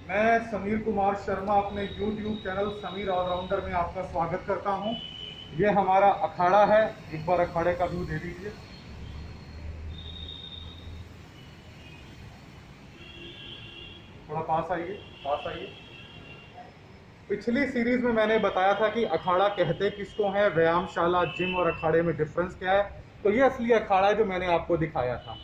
मैं समीर कुमार शर्मा अपने YouTube channel Sameer allrounder में आपका स्वागत करता हूं। ये हमारा अखाड़ा है, एक बार अखाड़े का व्यू दे दीजिए। थोड़ा पास आइए, पास आइए। पिछली सीरीज में मैंने बताया था कि अखाड़ा कहते किसको है, व्यायामशाला, जिम और अखाड़े में डिफरेंस क्या है। तो ये असली अखाड़ा है जो मैंने आपको दिखाया था।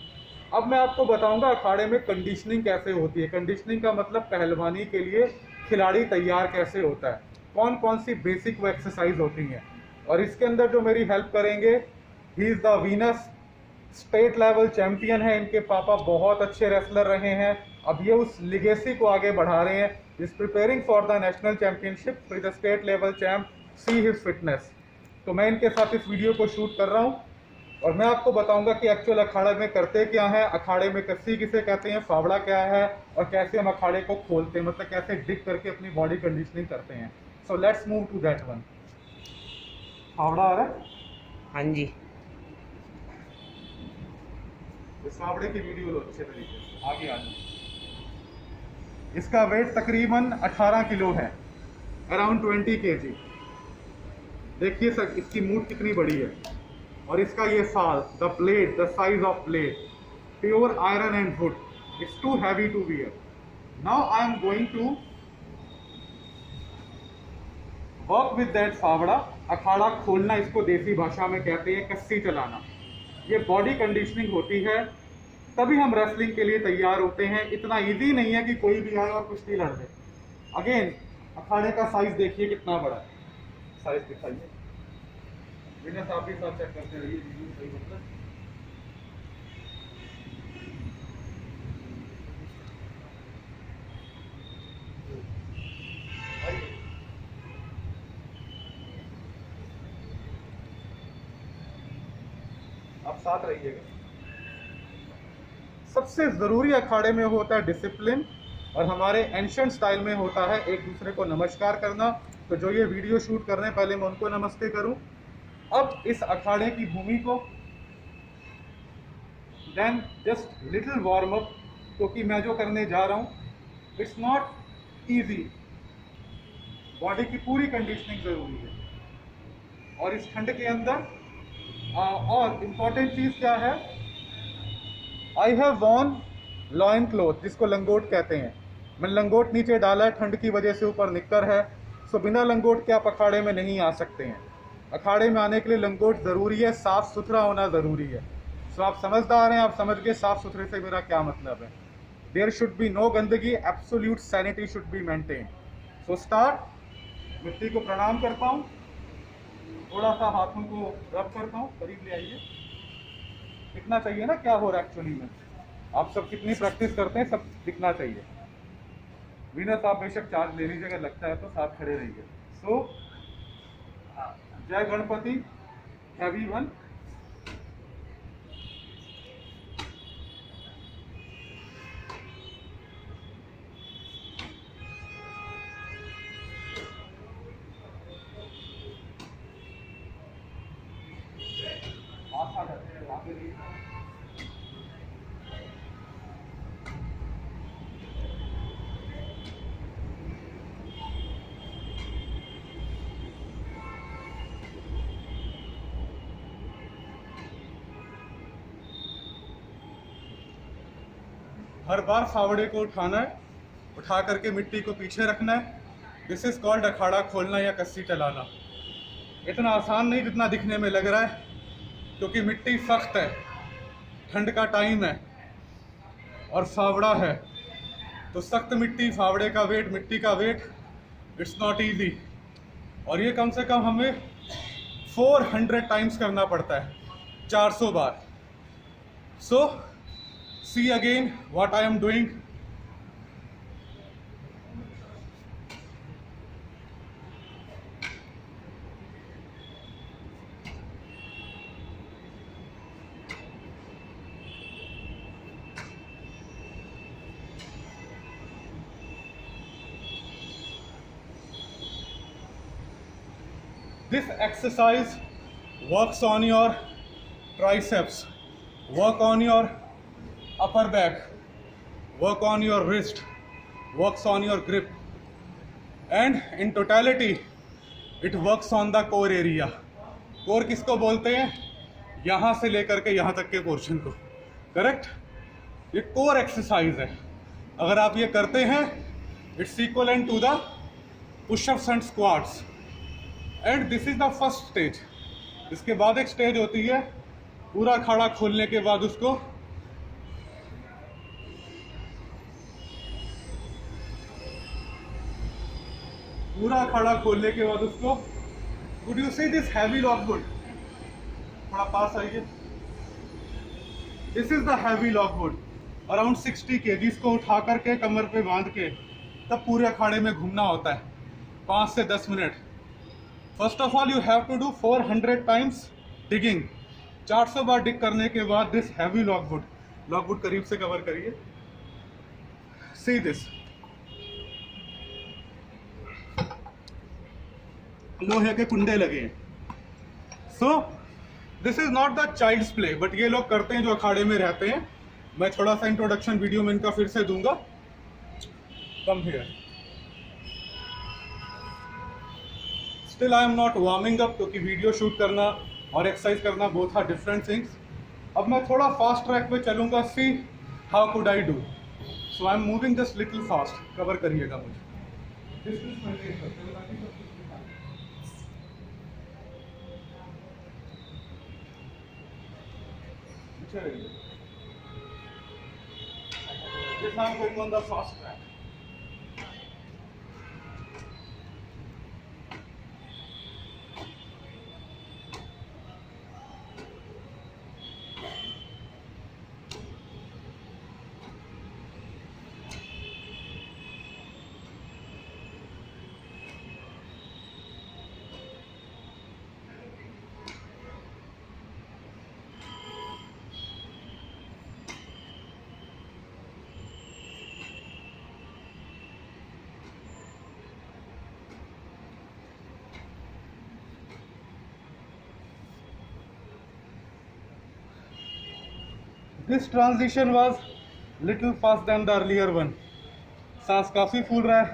अब मैं आपको बताऊंगा अखाड़े में कंडीशनिंग कैसे होती है। कंडीशनिंग का मतलब पहलवानी के लिए खिलाड़ी तैयार कैसे होता है, कौन कौन सी बेसिक वो एक्सरसाइज होती हैं। और इसके अंदर जो मेरी हेल्प करेंगे, he is the Venus state level champion है। इनके पापा बहुत अच्छे रेसलर रहे हैं। अब ये उस लिगेसी को आगे बढ़ा रहे हैं। Is preparing for the national championship with the state level champ, see his fitness. तो मैं इनके साथ इस वीडियो को शूट कर रहा हूँ और मैं आपको बताऊंगा कि एक्चुअल अखाड़े में करते क्या है, अखाड़े में कस्सी किसे कहते हैं, फावड़ा क्या है और कैसे हम अखाड़े को खोलते हैं, मतलब कैसे डिग करके अपनी बॉडी कंडीशनिंग करते हैं। So let's move to that one. फावड़ा आ रहा है? हाँ जी। इस फावड़े की वीडियो लो अच्छे तरीके से, आगे आ जाओ। इसका वेट तकरीबन 18 किलो है, अराउंड 20 kg। देखिए सर इसकी मूठ कितनी बड़ी है। और इसका ये साल, the plate, the size of plate, pure iron and wood, it's too heavy to wear. Now I am going to work with that फावड़ा। अखाड़ा खोलना इसको देसी भाषा में कहते हैं कस्सी चलाना। ये बॉडी कंडीशनिंग होती है, तभी हम रेसलिंग के लिए तैयार होते हैं। इतना इजी नहीं है कि कोई भी आए और कुश्ती लड़ दे। अगेन अखाड़े का साइज देखिए कितना बड़ा है, साइज दिखाइए। बिना साफ भी साफ चेक करते रहिए, वीडियो सही मतलब। आप साथ रहिएगा। सबसे जरूरी अखाड़े में होता है डिसिप्लिन, और हमारे एंशिएंट स्टाइल में होता है एक दूसरे को नमस्कार करना। तो जो ये वीडियो शूट कर रहे हैं, पहले मैं उनको नमस्ते करूं। अब इस अखाड़े की भूमि को then just little warm up, क्योंकि मैं जो करने जा रहा हूं इट्स नॉट इजी। बॉडी की पूरी कंडीशनिंग जरूरी है। और इस ठंड के अंदर और इम्पॉर्टेंट चीज क्या है, I have worn loin cloth, जिसको लंगोट कहते हैं। मैंने लंगोट नीचे डाला है, ठंड की वजह से ऊपर निक्कर है। सो बिना लंगोट के आप अखाड़े में नहीं आ सकते हैं। अखाड़े में आने के लिए लंगोट ज़रूरी है, साफ़ सुथरा होना ज़रूरी है। सो आप समझदार हैं, आप समझ गए साफ़ सुथरे से मेरा क्या मतलब है। देयर शुड बी नो गंदगी, absolute sanity should be maintain. So start. मिट्टी को प्रणाम करता हूँ, थोड़ा सा हाथों को रब करता हूँ, करीब ले आइए। दिखना चाहिए ना क्या हो रहा है एक्चुअली में। आप सब कितनी प्रैक्टिस करते हैं सब दिखना चाहिए। वीनस आप बेशक चार्ज ले लीजिए, अगर लगता है तो साथ खड़े रहिए। सो जय गणपति, हैवी वन। हर बार फावड़े को उठाना है, उठा करके मिट्टी को पीछे रखना है। दिस इज कॉल्ड अखाड़ा खोलना या कस्सी चलाना। इतना आसान नहीं जितना दिखने में लग रहा है, क्योंकि मिट्टी सख्त है, ठंड का टाइम है और फावड़ा है। तो सख्त मिट्टी, फावड़े का वेट, मिट्टी का वेट, इट्स नॉट इजी। और ये कम से कम हमें 400 टाइम्स करना पड़ता है, 400 बार। सो see again what I am doing. This exercise works on your triceps, work on your upper back, work on your wrist, works on your grip, and in totality it works on the core area. Core किसको बोलते हैं? यहाँ से लेकर के यहाँ तक के पोर्शन को, करेक्ट? ये कोर एक्सरसाइज है. अगर आप ये करते हैं, it's equivalent to the pushups and squats, and this is the first stage. इसके बाद एक स्टेज होती है पूरा अखाड़ा खोलने के बाद उसको Would you see this heavy logwood? थोड़ा पास आइए. This is the heavy logwood, around 60 kg. को उठा करके कमर पे बांध के तब पूरे अखाड़े में घूमना होता है 5 से 10 minute. First of all you have to do 400 times digging. 400 बार डिग करने के बाद दिस हैवी लॉगवुड करीब से कवर करिए. सी दिस लोहे के कुंडे लगे हैं. So this is not the child's play, but ये लोग करते हैं जो अखाड़े में रहते हैं. मैं थोड़ा सा इंट्रोडक्शन वीडियो में इनका फिर से दूंगा. Come here. Still I am not warming up, क्योंकि वीडियो शूट करना और एक्सरसाइज करना बोथ आर डिफरेंट थिंग्स. अब मैं थोड़ा फास्ट ट्रैक पे चलूंगा. See how could I do. So I am moving just little fast. Cover करिएगा मुझे. Yes, I'm going on the fast track. This transition was little fast than the earlier one. सांस काफी फूल रहा है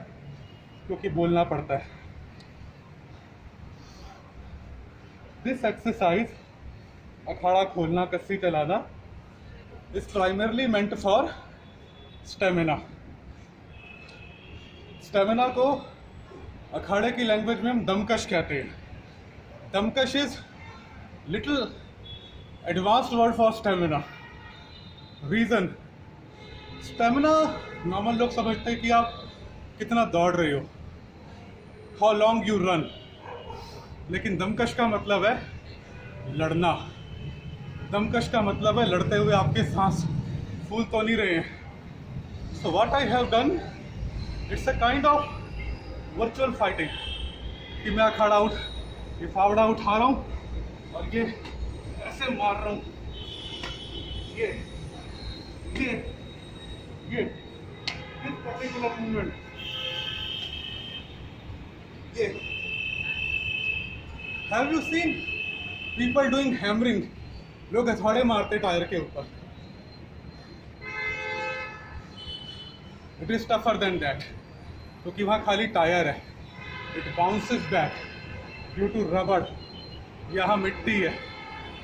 क्योंकि बोलना पड़ता है. This exercise, अखाड़ा खोलना, कस्सी चलाना, is primarily meant for stamina. Stamina को अखाड़े की लैंग्वेज में हम दमकश कहते हैं. दमकश is little advanced word for stamina. Reason, stamina normal लोग समझते हैं कि आप कितना दौड़ रहे हो, हाउ लॉन्ग यू रन. लेकिन दमकश का मतलब है लड़ना. दमकश का मतलब है लड़ते हुए आपके सांस फूल तो नहीं रहे हैं. So what I have done, it's a kind of virtual fighting. कि मैं अखाड़ा ये फावड़ा उठा रहा हूँ और ये ऐसे मार रहा हूँ. ये this particular movement, ये have you seen people doing hammering? लोग हथौड़े मारते टायर के ऊपर. It is tougher than that, क्योंकि वहाँ खाली टायर है. It bounces back due to rubber. यहाँ मिट्टी है,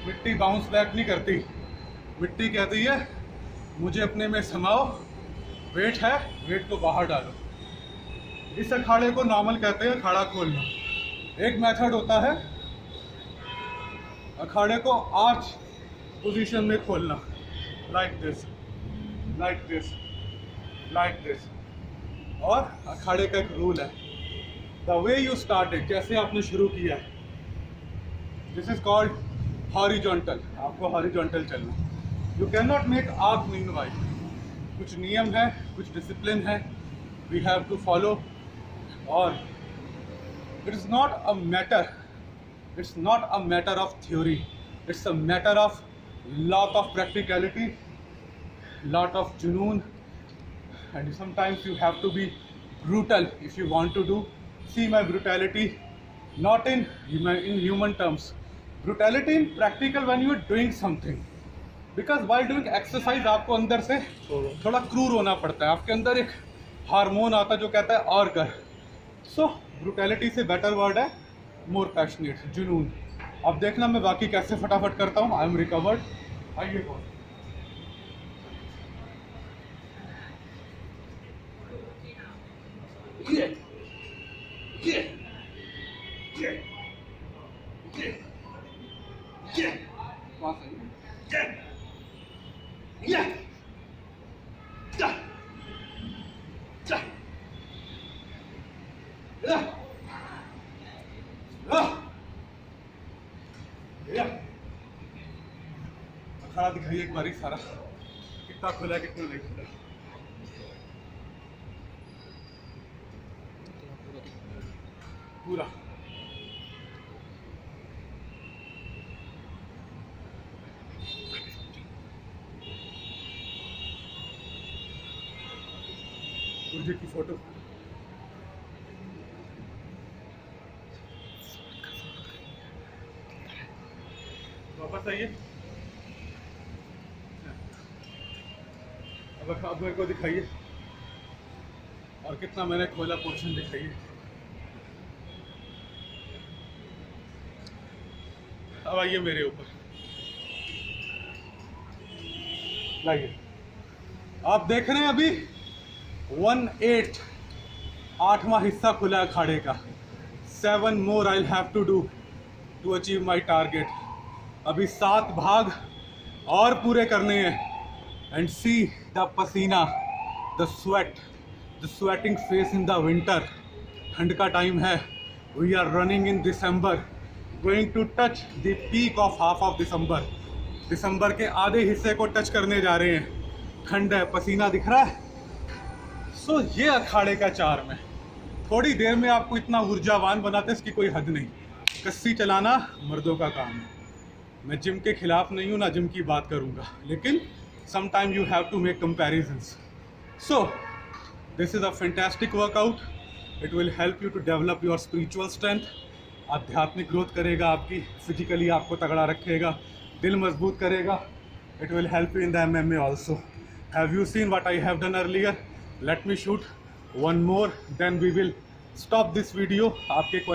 मिट्टी बाउंस बैक नहीं करती. मिट्टी कहती है मुझे अपने में समाओ, वेट है, वेट को बाहर डालो. इस अखाड़े को नॉर्मल कहते हैं अखाड़ा खोलना. एक मेथड होता है अखाड़े को आर्च पोजीशन में खोलना, like this, like this, like this. और अखाड़े का एक रूल है, द वे यू स्टार्टेड, कैसे आपने शुरू किया है, दिस इज कॉल्ड हॉरिजॉन्टल. आपको हॉरिजॉन्टल चलना. You can not make arc meanwhile. कुछ नियम है, कुछ डिसिप्लिन है, वी हैव टू फॉलो. और it is not a matter, it's not a matter of theory, it's a matter of lot of practicality, lot of जुनून, and sometimes you have to be brutal if you want to do. See my brutality not in human terms, brutality in practical when you are doing something. Because while doing exercise आपको अंदर से थोड़ा क्रूर होना पड़ता है. आपके अंदर एक हार्मोन आता जो कहता है और कर। सो ब्रुटैलिटी से बेटर वर्ड है मोर पैशनेट, जुनून। अब देखना मैं बाकी कैसे फटाफट करता हूँ। I am recovered. आइए बॉस। अखाड़ा दिखाइए एक बारी सारा, कितना खुला है कितना नहीं खुला। पूरा सूर्य की फोटो। वापस आइए। अब मेरे को दिखाइए और कितना मैंने खोला पोर्शन दिखाइए। अब आइए मेरे ऊपर, लाइए। आप देख रहे हैं अभी 1/8 8वां हिस्सा खुला है अखाड़े का। 7 more I'll have to do to achieve my target। अभी 7 भाग और पूरे करने हैं। एंड सी द पसीना, the sweat, the sweating face in the winter. ठंड का टाइम है। We are running in December, going to touch the peak of half of December. दिसंबर के आधे हिस्से को टच करने जा रहे हैं। ठंड है, पसीना दिख रहा है। सो ये अखाड़े का चार्म है। थोड़ी देर में आपको इतना ऊर्जावान बनाते इसकी कोई हद नहीं। कस्सी चलाना मर्दों का काम है। मैं जिम के खिलाफ नहीं हूँ, ना जिम की बात करूँगा, लेकिन sometime you have to make comparisons। So this is a fantastic workout। It will help you to develop your spiritual strength। आध्यात्मिक ग्रोथ करेगा आपकी, फिजिकली आपको तगड़ा रखेगा, दिल मजबूत करेगा। It will help you in the MMA also। Have you seen what I have done earlier? Let me shoot one more, then we will stop this video। आपके